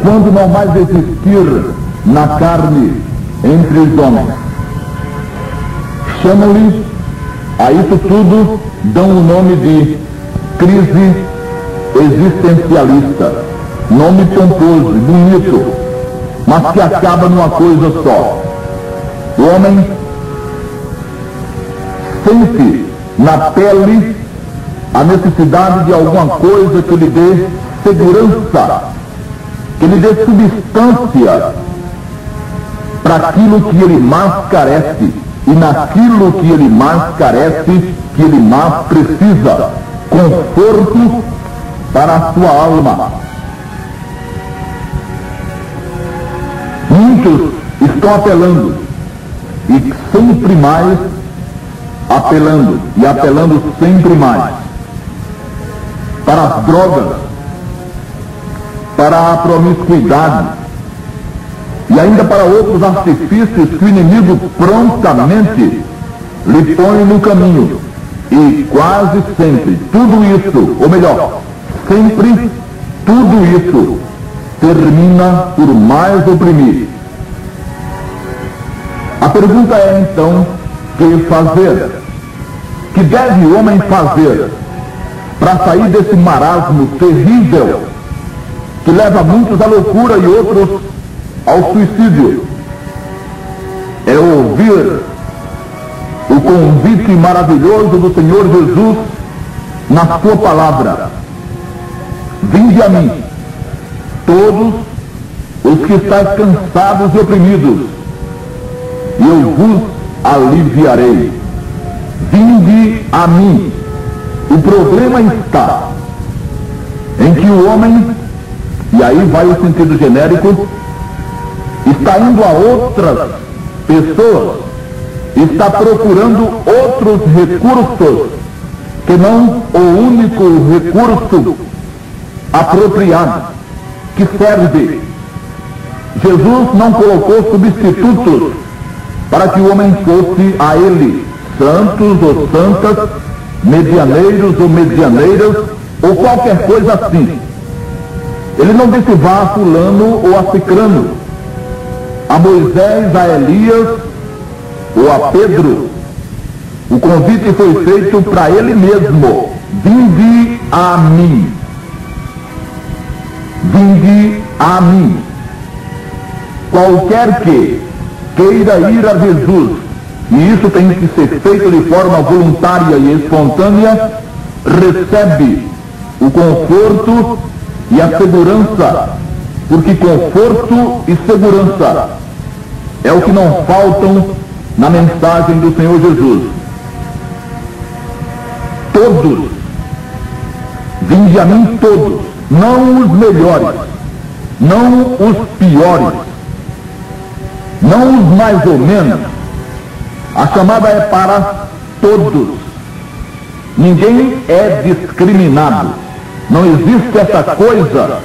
quando não mais existir na carne entre os homens. Chamam-lhe a isso tudo, dão o nome de crise existencialista. Nome pomposo, bonito, mas que acaba numa coisa só. O homem sente na pele a necessidade de alguma coisa que lhe dê segurança, que lhe dê substância para aquilo que ele mais carece, e naquilo que ele mais carece, que ele mais precisa, conforto para a sua alma. Muitos estão apelando, e sempre mais apelando, e apelando sempre mais, para as drogas, para a promiscuidade, e ainda para outros artifícios que o inimigo prontamente lhe põe no caminho. E quase sempre, tudo isso, ou melhor, sempre tudo isso termina por mais oprimir. A pergunta é então, que fazer? Que deve o homem fazer para sair desse marasmo terrível que leva muitos à loucura e outros ao suicídio? É ouvir o convite maravilhoso do Senhor Jesus na sua palavra. Vinde a mim, todos os que estáis cansados e oprimidos, e eu vos aliviarei. Vinde a mim. O problema está em que o homem, e aí vai o sentido genérico, está indo a outras pessoas, está procurando outros recursos que não o único recurso apropriado, que serve. Jesus não colocou substitutos para que o homem fosse a ele santos ou santas, medianeiros ou medianeiras, ou qualquer coisa assim. Ele não disse vá a fulano ou a cicrano, a Moisés, a Elias ou a Pedro. O convite foi feito para ele mesmo. Vinde a mim. Vinde a mim. Qualquer que queira ir a Jesus, e isso tem que ser feito de forma voluntária e espontânea, recebe o conforto e a segurança, porque conforto e segurança é o que não faltam na mensagem do Senhor Jesus. Todos, vinde a mim todos, não os melhores, não os piores, não os mais ou menos. A chamada é para todos. Ninguém é discriminado. Não existe essa coisa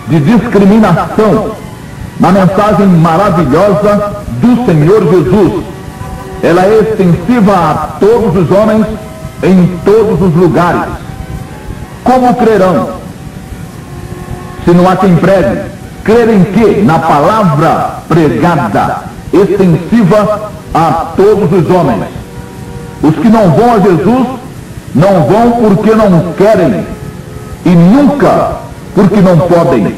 de discriminação na mensagem maravilhosa do Senhor Jesus. Ela é extensiva a todos os homens em todos os lugares. Como crerão se não há quem pregue? Crer em quê? Na palavra pregada, extensiva a todos os homens. Os que não vão a Jesus não vão porque não querem, e nunca porque não podem.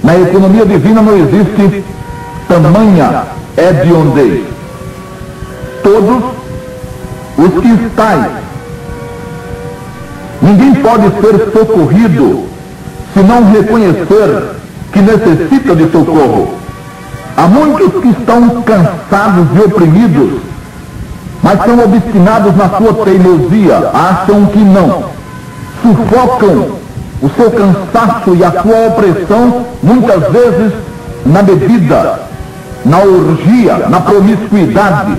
Na economia divina não existe tamanha hediondez. Todos os que estáis. Ninguém pode ser socorrido se não reconhecer que necessita de socorro. Há muitos que estão cansados e oprimidos, mas são obstinados na sua teimosia, acham que não. Sufocam o seu cansaço e a sua opressão, muitas vezes, na bebida, na orgia, na promiscuidade.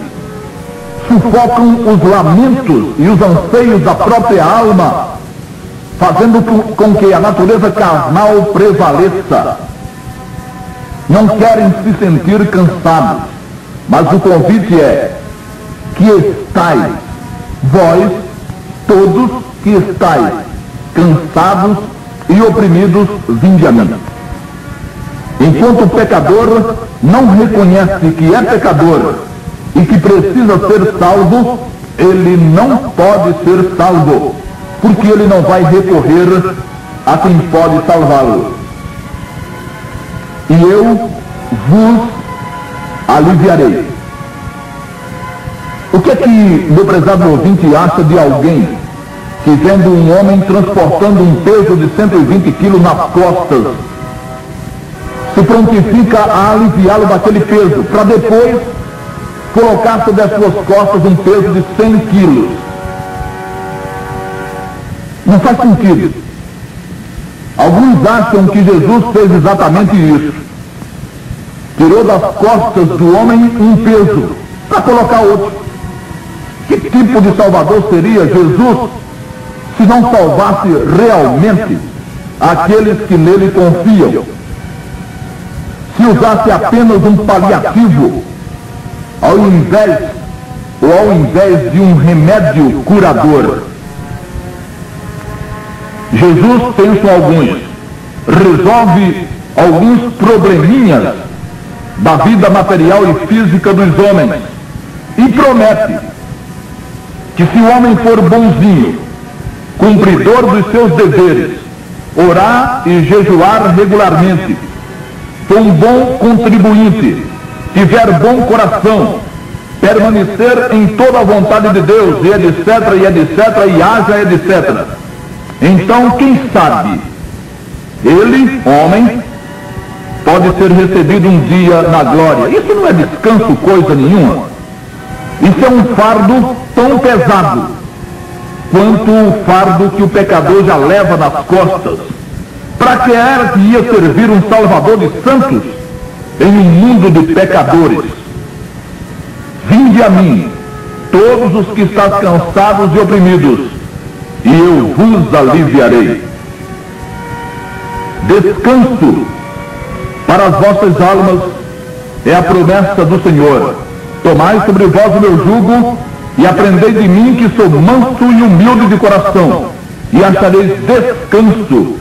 Sufocam os lamentos e os anseios da própria alma, fazendo com que a natureza carnal prevaleça. Não querem se sentir cansados, mas o convite é que estáis, vós, todos que estáis cansados e oprimidos, vinde a mim. Enquanto o pecador não reconhece que é pecador e que precisa ser salvo, ele não pode ser salvo, porque ele não vai recorrer a quem pode salvá-lo. E eu vos aliviarei. O que é que meu prezado ouvinte acha de alguém que, vendo um homem transportando um peso de 120 quilos nas costas, se prontifica a aliviá-lo daquele peso, para depois colocar sobre as suas costas um peso de 100 quilos? Não faz sentido. Alguns acham que Jesus fez exatamente isso. Tirou das costas do homem um peso para colocar outro. Que tipo de salvador seria Jesus se não salvasse realmente aqueles que nele confiam? Se usasse apenas um paliativo ao invés de um remédio curador? Jesus, pensam alguns, resolve alguns probleminhas da vida material e física dos homens e promete que, se o homem for bonzinho, cumpridor dos seus deveres, orar e jejuar regularmente, for um bom contribuinte, tiver bom coração, permanecer em toda a vontade de Deus, e etc, e haja, etc. Então, quem sabe, ele, homem, pode ser recebido um dia na glória. Isso não é descanso, coisa nenhuma. Isso é um fardo tão pesado quanto o fardo que o pecador já leva nas costas. Para que era que ia servir um Salvador de santos em um mundo de pecadores? Vinde a mim, todos os que estão cansados e oprimidos, e eu vos aliviarei. Descanso para as vossas almas é a promessa do Senhor. Tomai sobre vós o meu jugo e aprendei de mim, que sou manso e humilde de coração, e achareis descanso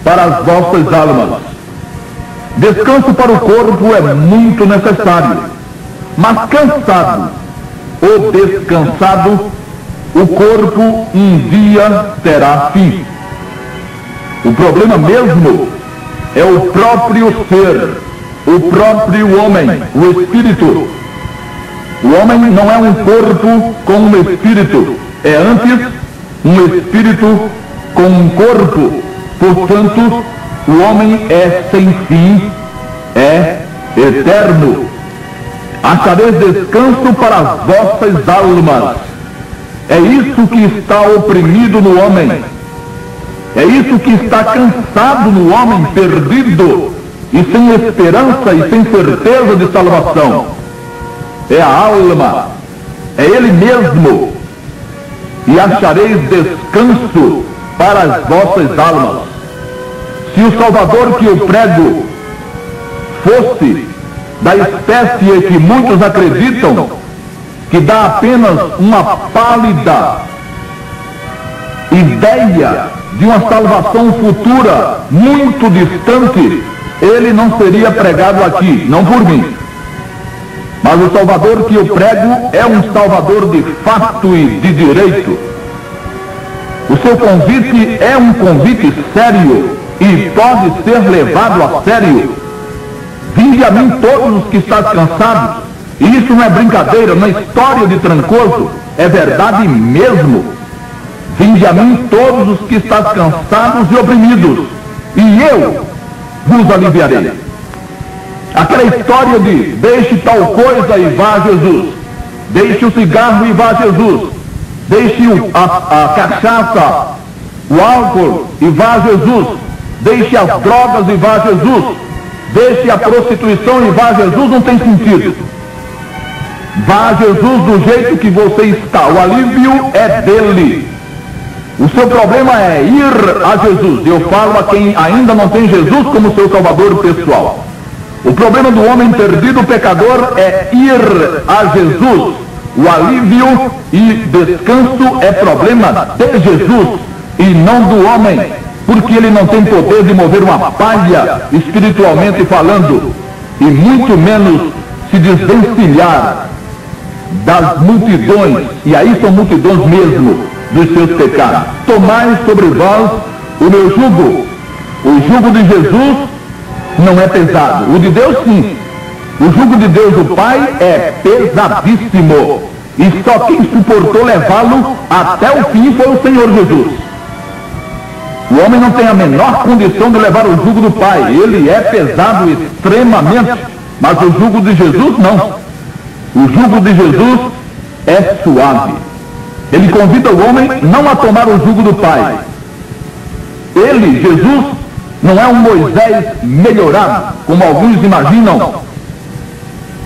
para as vossas almas. Descanso para o corpo é muito necessário, mas cansado ou descansado, o corpo um dia terá fim. O problema mesmo é o próprio ser, o próprio homem, o espírito. O homem não é um corpo com um espírito, é antes um espírito com um corpo. Portanto, o homem é sem fim, é eterno. Achareis descanso para as vossas almas. É isso que está oprimido no homem. É isso que está cansado no homem, perdido e sem esperança e sem certeza de salvação. É a alma, é ele mesmo. E achareis descanso para as vossas almas. Se o Salvador que eu prego fosse da espécie que muitos acreditam, que dá apenas uma pálida ideia de uma salvação futura muito distante, ele não seria pregado aqui, não por mim. Mas o Salvador que eu prego é um Salvador de fato e de direito. O seu convite é um convite sério e pode ser levado a sério. Vinde a mim todos os que estáis cansados. E isso não é brincadeira, não é história de Trancoso, é verdade mesmo. Vinde a mim todos os que estáis cansados e oprimidos, e eu vos aliviarei. Aquela história de deixe tal coisa e vá a Jesus, deixe o cigarro e vá a Jesus, deixe a cachaça, o álcool e vá a Jesus, deixe as drogas e vá a Jesus, deixe a prostituição e vá a Jesus, não tem sentido. Vá a Jesus do jeito que você está, o alívio é dele. O seu problema é ir a Jesus. Eu falo a quem ainda não tem Jesus como seu Salvador pessoal. O problema do homem perdido, pecador, é ir a Jesus. O alívio e descanso é problema de Jesus e não do homem. porque ele não tem poder de mover uma palha espiritualmente falando, e muito menos se desvencilhar das multidões, e aí são multidões mesmo, dos seus pecados. Tomai sobre vós o meu jugo. O jugo de Jesus não é pesado, o de Deus sim. O jugo de Deus, o Pai, é pesadíssimo, e só quem suportou levá-lo até o fim foi o Senhor Jesus. O homem não tem a menor condição de levar o jugo do Pai, ele é pesado extremamente, mas o jugo de Jesus não. O jugo de Jesus é suave. Ele convida o homem não a tomar o jugo do Pai. Ele, Jesus, não é um Moisés melhorado, como alguns imaginam,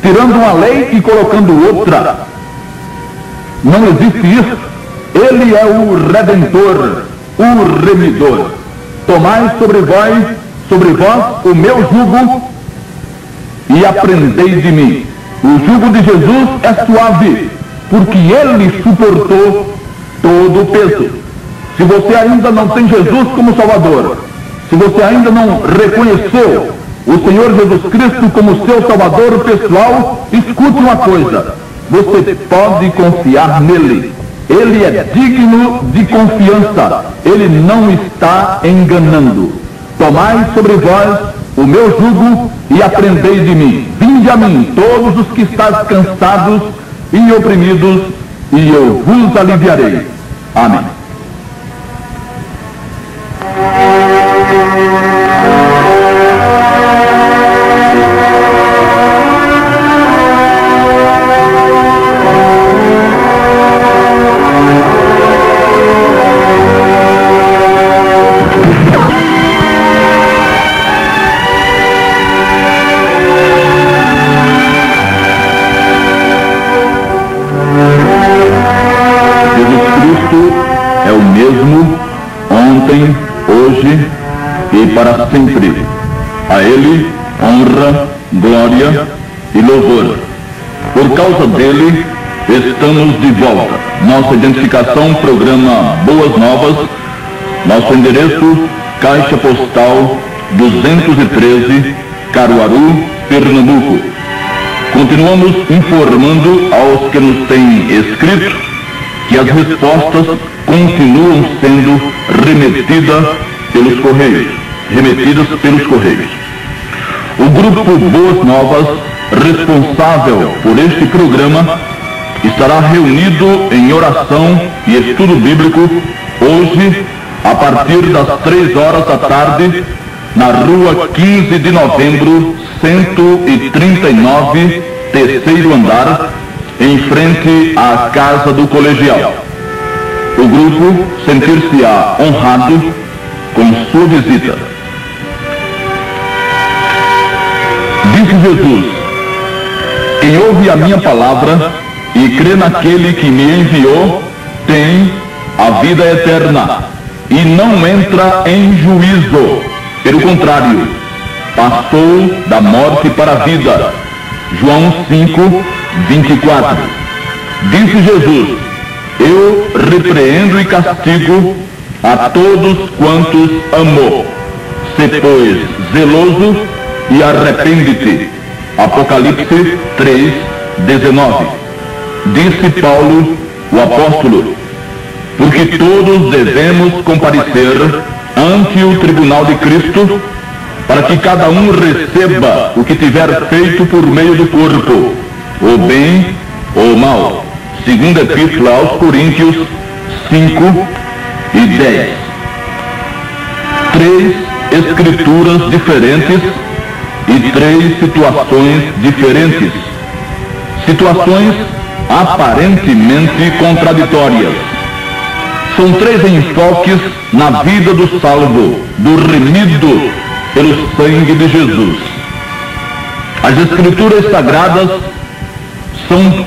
tirando uma lei e colocando outra. Não existe isso. Ele é o Redentor, o Remidor. Tomai sobre vós o meu jugo e aprendei de mim. O jugo de Jesus é suave, porque ele suportou todo o peso. Se você ainda não tem Jesus como Salvador, se você ainda não reconheceu o Senhor Jesus Cristo como seu Salvador pessoal, escute uma coisa: você pode confiar nele. Ele é digno de confiança. Ele não está enganando. Tomai sobre vós o meu jugo e aprendei de mim. Vinde a mim, todos os que estáis cansados e oprimidos, e eu vos aliviarei. Amém. É o mesmo ontem, hoje e para sempre. A ele honra, glória e louvor. Por causa dele estamos de volta. Nossa identificação, programa Boas Novas. Nosso endereço, Caixa Postal 213, Caruaru, Pernambuco. Continuamos informando aos que nos têm escrito que as respostas continuam sendo remetidas pelos correios. O grupo Boas Novas, responsável por este programa, estará reunido em oração e estudo bíblico hoje, a partir das 3 horas da tarde, na rua 15 de novembro, 139, terceiro andar, em frente à Casa do Colegial. O grupo sentir-se-á honrado com sua visita. Disse Jesus: quem ouve a minha palavra e crê naquele que me enviou, tem a vida eterna e não entra em juízo. Pelo contrário, passou da morte para a vida. João 5, 24. Disse Jesus: eu repreendo e castigo a todos quantos amo. Se, pois, zeloso e arrepende-te. Apocalipse 3, 19. Disse Paulo, o apóstolo: porque todos devemos comparecer ante o tribunal de Cristo, para que cada um receba o que tiver feito por meio do corpo, o bem ou o mal. Segunda Epístola aos Coríntios 5 e 10. 3 escrituras diferentes e 3 situações diferentes. Situações aparentemente contraditórias. São 3 enfoques na vida do salvo, do remido pelo sangue de Jesus. As escrituras sagradas são